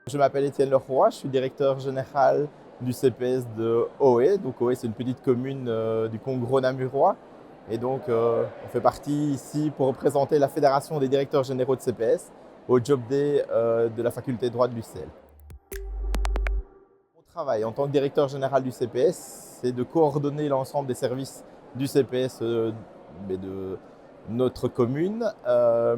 Je m'appelle Étienne Leroy, je suis directeur général du CPS de Ohaye. Donc Ohaye, c'est une petite commune du Congo namurois. Et donc on fait partie ici pour représenter la Fédération des directeurs généraux de CPS au Job Day de la faculté de droit de l'UCL. Mon travail en tant que directeur général du CPS, c'est de coordonner l'ensemble des services du CPS de notre commune.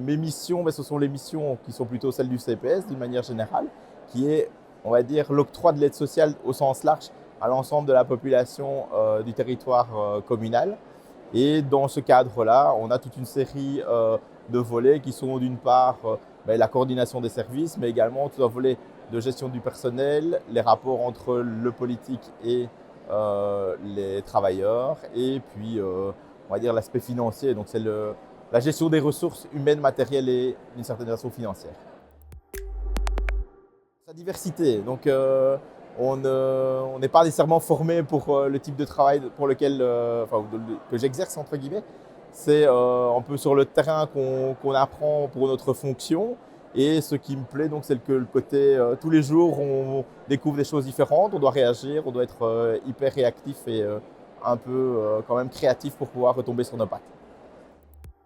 Mes missions, ce sont les missions qui sont plutôt celles du CPS d'une manière générale, qui est, on va dire, l'octroi de l'aide sociale au sens large à l'ensemble de la population du territoire communal. Et dans ce cadre-là, on a toute une série de volets qui sont d'une part la coordination des services, mais également tout un volet de gestion du personnel, les rapports entre le politique et les travailleurs, et puis on va dire l'aspect financier. Donc c'est la gestion des ressources humaines, matérielles et d'une certaine façon financière. Sa diversité. Donc on n'est pas nécessairement formé pour le type de travail pour lequel, que j'exerce entre guillemets. C'est un peu sur le terrain qu'on apprend pour notre fonction. Et ce qui me plaît, donc, c'est que le côté tous les jours, on découvre des choses différentes, on doit réagir, on doit être hyper réactif et un peu quand même créatif pour pouvoir retomber sur nos pattes.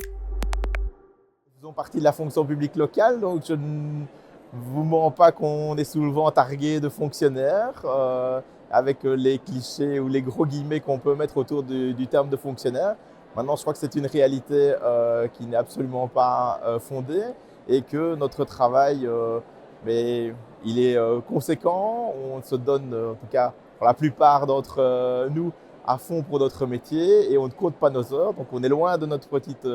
Nous faisons partie de la fonction publique locale, donc je ne vous mens pas qu'on est souvent targué de fonctionnaires, avec les clichés ou les gros guillemets qu'on peut mettre autour du terme de fonctionnaire. Maintenant, je crois que c'est une réalité qui n'est absolument pas fondée et que notre travail, il est conséquent. On se donne, en tout cas pour la plupart d'entre nous, à fond pour notre métier et on ne compte pas nos heures. Donc on est loin de notre petite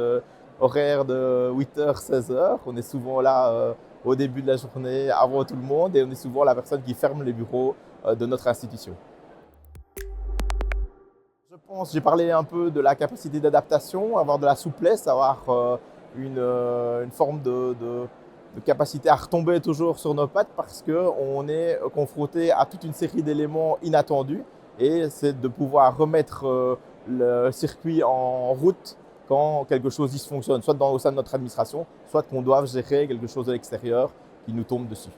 horaire de 8h, 16h. On est souvent là au début de la journée, avant tout le monde, et on est souvent la personne qui ferme les bureaux de notre institution. J'ai parlé un peu de la capacité d'adaptation, avoir de la souplesse, avoir une forme de capacité à retomber toujours sur nos pattes parce qu'on est confronté à toute une série d'éléments inattendus et c'est de pouvoir remettre le circuit en route quand quelque chose dysfonctionne, soit au sein de notre administration, soit qu'on doive gérer quelque chose de l'extérieur qui nous tombe dessus.